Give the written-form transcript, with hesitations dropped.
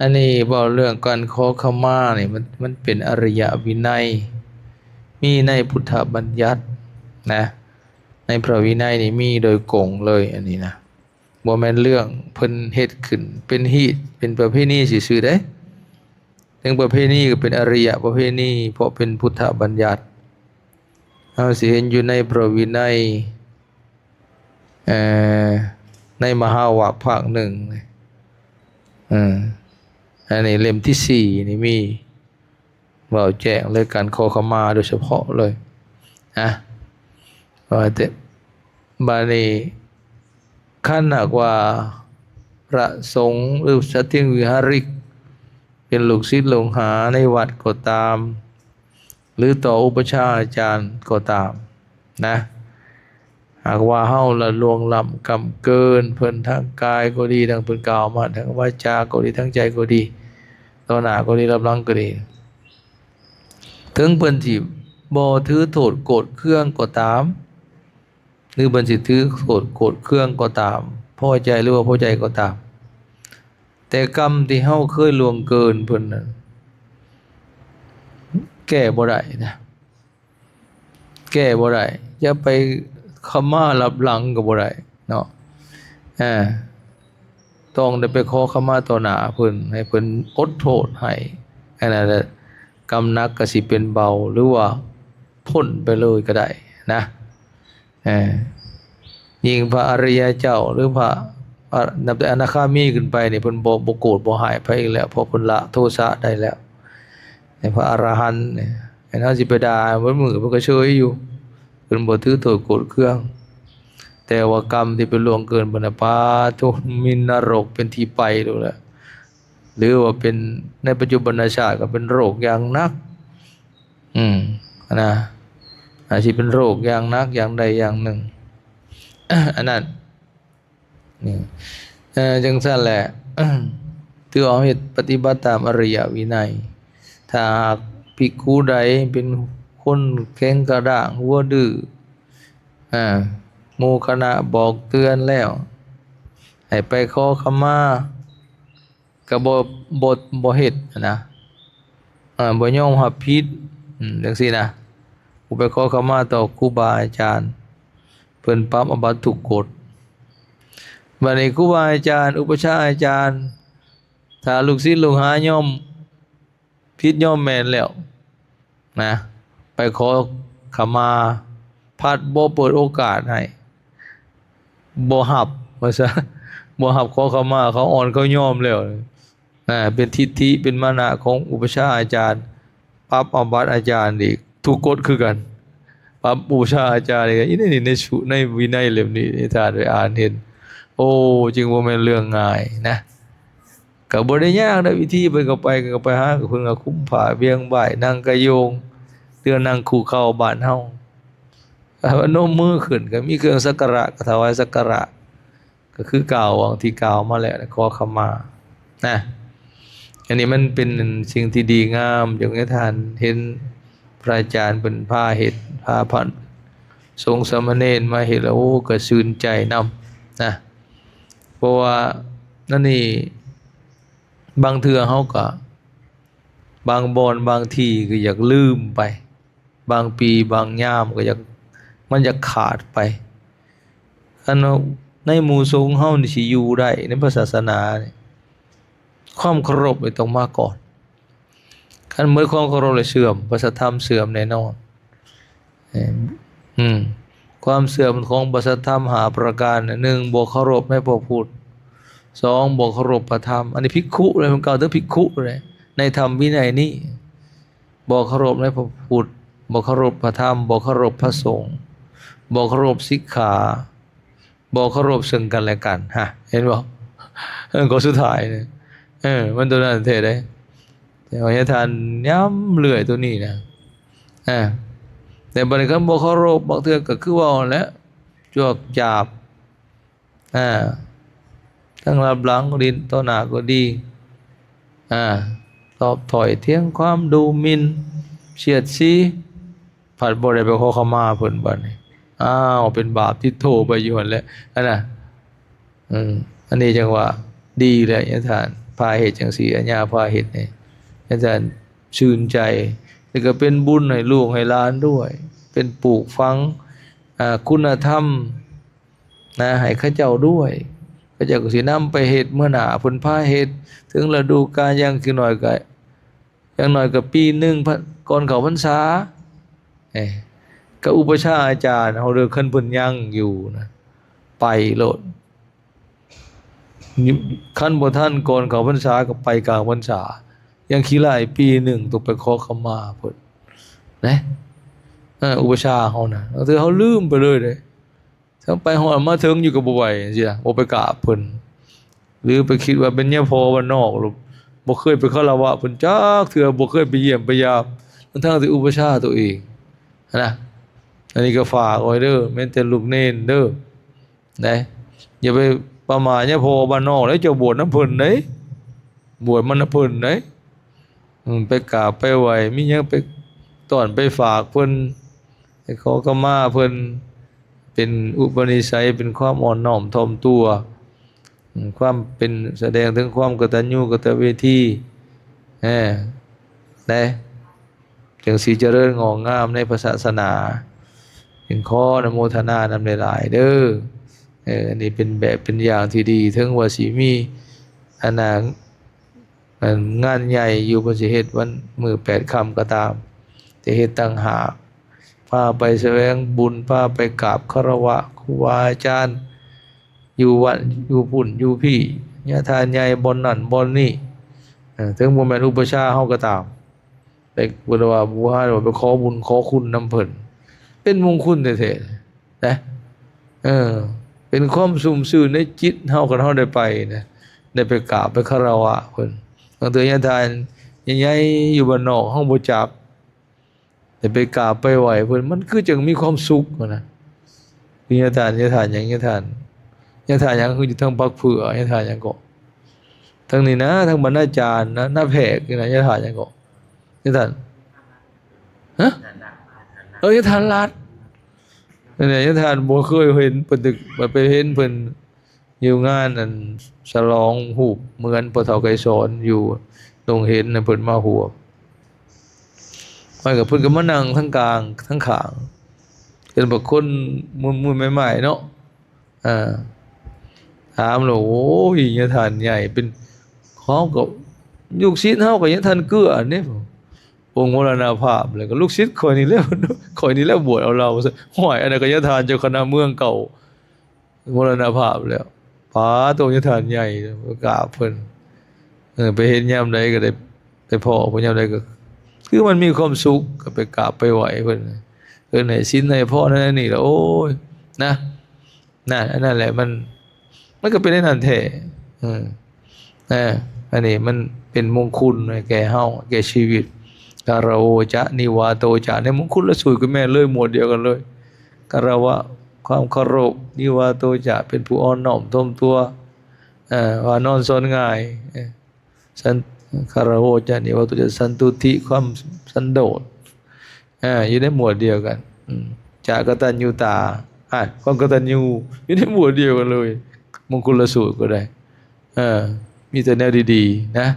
อันนี้บอกเรื่องการขอขมาเนี่ยมันเป็นอริยวินัยมีในพุทธบัญญัตินะในพระวินัยนี่มีโดยกงเลยอันนี้นะบ่แม่นเรื่องเพิ่นเฮ็ดขึ้นเป็นฮีตเป็นประเพณีซื่อๆเด้ถึงประเพณีก็เป็นอริยประเพณีเพราะเป็นพุทธบัญญัติเราสิเห็นอยู่ในพระวินัยเอ่อในมหาวากภาคหนึ่งอันนี้เล่มที่สี่นี่มีบอกแจ้งเลยการขอขมาโดยเฉพาะเลยนะว่าแต่บาลีขั้นหากว่าพระสงฆ์หรือสัตยวิหาริกเป็นลูกศิษย์ลูกหาในวัดก็ตามหรือต่ออุปชฌาย์อาจารย์ก็ตามนะหากว่าเฮาละล่วงล้ำกำเกินเพิ่นทางกายก็ดีทางเพิ่นกล่าวมาทางวาจาก็ดีทางใจก็ดีต่อหน้าก็ดีรับหลังก็ดีถึงเพิ่นสิบ่ถือโทษโกรธเคืองก็ตามหรือเพิ่นสิถือโทษโกรธเคืองก็ตามพอใจหรือว่าพอใจก็ตามแต่กรรมที่เฮาเคยล่วงเกินเพิ่นน่ะแก้บ่ได้นะแก้บ่ได้อย่าไปขมารับหลังก็บ่ได้เนาะต้องได้ไปขอขมาต่อหน้าเพิ่นให้เพิ่นอดโทษให้อันนั้นแหละกรรมหนักก็สิเป็นเบาหรือว่าพ้นไปเลยก็ได้นะยิ่งพระอริยเจ้าหรือพระนับแต่อนาคามีขึ้นไปนี่เพิ่นบ่โกรธบ่หายไปอีกแล้วเพราะเพิ่นละโทสะได้แล้วแต่พระอรหันต์เนี่ยเฮาสิไปด่าเพิ่นมือเพิ่นก็เฉยอยู่เพิ่นบ่ถือโทษโกรธเคืองแต่ว่ากรรมที่เป็นล่วงเกินบรรพาทุกมีนรกเป็นที่ไปดูแลหรือว่าเป็นในปัจจุบันชาติก็เป็นโรคอย่างนักนะอาจจะเป็นโรคอย่างนักอย่างใดอย่างหนึ่งอันนั้นนี่จังซั่นแหละถือเอาเหตุปฏิบัติตามอริยวินัยถ้าหากภิกขุใดเป็นคนแข็งกระด้างหัวดื้อหมู่คณะบอกเตือนแล้วให้ไปขอขมาก็บ่เฮ็ดนะบ่ยอมรับผิดจังซี่นะผู้ไปขอขมาต่อครูบาอาจารย์เพิ่นปรับอบัตทุกกฎบัดนี้ครูบาอาจารย์อุปชฌาย์อาจารย์ถ้าลูกศิษย์ลูกหายอมผิดยอมแม่นแล้วนะไปขอขมาพัดบ่เปิดโอกาสให้บ่รับว่าซะบ่รับขอขมาเขาอ่อนเขายอมแล้วเป็นทิฏฐิเป็นมานะของอุปชฌาย์อาจารย์ปรับอบัตอาจารย์อีกทุกกฎคือกันปรับอุปชฌาย์อาจารย์อีกนี่ในวินัยเล่มนี้ถ้าได้อ่านเห็นโอ้จึงบ่แม่นเรื่องง่ายนะก็บ่ได้ยากนะวิธีเพิ่นก็ไปหาเพิ่นก็คุ้มผ้าเวียงบ่ายนั่งกระโยงเตือนนั่งคู่เข้าบ้านเฮาโน้มมือขึ้นก็มีเครื่องสักการะก็ถวายสักการะก็คือกล่าววางที่กล่าวมาแล้วขอขมานะอันนี้มันเป็นสิ่งที่ดีงามอย่างที่ท่านเห็นพระอาจารย์เป็นพาเฮ็ดพาพันสงฆ์สามเณรมาเฮ็ดแล้วโอ้ก็ชื่นใจนำนะเพราะว่านั่นนี่บางเทื่อเฮาก็บางบอนบางทีก็อยากลืมไปบางปีบางยามก็อยากมันจะขาดไปอันในหมู่สงฆ์เฮานี่สิอยู่ได้ในพระศาสนาเนี่ยความเคารพนี่ต้องมาก่อนคันเมื่อความเคารพเลยเสื่อมพระสัทธรรมเสื่อมแน่นอนความเสื่อมของพระสัทธรรมหาประการหนึ่งบ่เคารพในพระพุทธสองบ่เคารพพระธรรมอันนี้ภิกขุเลยมันกล่าวถึงภิกขุเลยในธรรมวินัยนี้บ่เคารพในพระพุทธบ่เคารพพระธรรมบ่เคารพพระสงฆ์บ่เคารพศีกขาบ่เคารพซึ่งกันและกันเห็นบ่ก็สุดท้ายเนี่ยมันตัวนั้นเท่ได้แต่ว่าทานย้ำเลื่อยตัวนี้นะแต่บริกรรมบ่เคารพบางเทื่อก็คือว่าแล้วจวกจาบทั้งรับหลังก็ดีต่อหน้าก็ดีตอบถอยเถียงความดูหมิ่นเสียดสีผัดบ่ได้ไปขอขมาเพิ่นบัดนี้เป็นบาปที่โทไปอยู่หั่นแหละอันนี้จังว่าดีเลยท่าน พาเหตุจังซี่อัญญาพาเหตุนี่อาจารย์ชื่นใจแล้วก็เป็นบุญให้ลูกให้หลานด้วย เป็นปลูกฝังคุณธรรมนะให้เขาเจ้าด้วยเขาเจ้าก็สินำไปเฮ็ดเมื่อหน้าเพิ่นพาเฮ็ดถึงฤดูกาลอย่างคือน้อยก็อย่างน้อยก็ปีหนึงก่อนเข้าพรรษาก็อุปชฌาย์อาจารย์เฮาเด้อคันเพิ่นยังอยู่นะไปโลดคันบ่ทันก่อนเข้าพรรษาก็ไปกลางพรรษายังขี้หลายปีหนึงต้องไปขอขมาเพิ่นนะอุปชฌาย์เฮาน่ะคือเฮาลืมไปเลยเด้ทั้งไปฮอดมาถึงอยู่ก็บ่ไหวจังซี่ล่ะบ่ไปกราบเพิ่นหรือไปคิดว่าเป็นยะโพบ้านนอกหรือบ่เคยไปคารวะเพิ่นจักเทื่อบ่เคยไปเยี่ยมไปยามทั้งที่อุปชฌาย์ตัวเองนะอันนี้ก็ฝากไว้เด้อแม้แต่ลูกเนนเด้อนะอย่าไปประมาทยะโพบ้านนอกแล้วจะบวชน้ำเพิ่นเด้บวชมันน้ำเพิ่นเด้ไปกราบไปไหว้มีหยังไปต้อนไปฝากเพิ่นไปขอขมาเพิ่นเป็นอุปนิสัยเป็นความอ่อนน้อมถ่อมตัวความเป็นแสดงถึงความกตัญญูกตเวทีได้จึงสิเจริญงอกงามในพระศาสนาเป็นข้อนโมทนานำหลายๆเด้ออันนี้เป็นแบบเป็นอย่างที่ดีถึงว่าสิมีอันนั้นงานใหญ่อยู่บ่สิเฮ็ดวันมื้อ8ค่ำก็ตามแต่เฮ็ดต่างหากพาไปแสวงบุญพาไปกราบคารวะครูบาอาจารย์อยู่วัดอยู่พุ่นอยู่พี่ญาทานใหญ่บ่อนนั่นบ่อนนี่ถึงบ่แม่นอุปชฌาย์เฮาก็ตามไปบ่ได้ว่าบ่ฮาว่าไปขอบุญขอคุณนำเพิ่นเป็นมงคลแท้ๆนะเป็นความสุ่มซื่อในจิตเฮาคันเฮาได้ไปนะได้ไปกราบไปคารวะเพิ่นบางเทื่อญาทานใหญ่ๆอยู่บ้านนอกเฮาบ่จักได้ไปกราบไปไหว้เพิ่นมันคือจังมีความสุขนะญาทานหยังญาทานหยังคืออยู่ทางปักเผือญาทานหยังก็ทั้งนี้นะทั้งบรรณาจารย์นะหน้าแพรกนี่นะญาทานหยังก็ญาทานฮะญาทานรัฐนั่นแหละญาทานบ่เคยเห็นเพิ่นตึกไปเห็นเพิ่นอยู่งานอันฉลองฮูปเหมือนพ่อเฒ่าไกรสอนอยู่ตรงเห็นน่ะเพิ่นมาหัวมันก็เพิ่นก็มานั่งทั้งกลางทั้งข้างเป็นบางคนมือใหม่ๆเนาะถามแล้วโอ้ยญาทานใหญ่เป็นของก็ลูกศิษย์เฮาก็ญาทานเกื้ออันนี้องค์มรณภาพเลยก็ลูกศิษย์ข่อยนี่แล้วบวชเอาเราซะห้อยอันนั้นก็ญาทานเจ้าคณะเมืองเก่ามรณภาพแล้วพาตัวญาทานใหญ่กราบเพิ่นไปเห็นยามใดก็ได้ไปพ้อเพิ่นยามใดก็คือมันมีความสุขก็ไปกราบไปไหว้เพิ่นให้ศีลให้พรนั่นนี่แล้วโอ้ยนะนั่นอันนั้นแหละมันก็เป็นได้นั่นแท้อันนี้มันเป็นมงคลแก่เฮาแก่ชีวิตการะโอจะนิวาโตจะในมงคลละสูตรกับแม่เลยหมวดเดียวกันเลยการะวะความเคารพนิวาโตจะเป็นผู้อ่อนน้อมถ่อมตัวว่านอนสอนง่ายสันคารโอจะนิวาโตจะสันตุติความสันโดษอยู่ในหมวดเดียวกันจากตัญญูตาความกตัญญูอยู่ในหมวดเดียวกันเลยมงคลละสูตรก็ได้มีแต่แนวดีๆนะ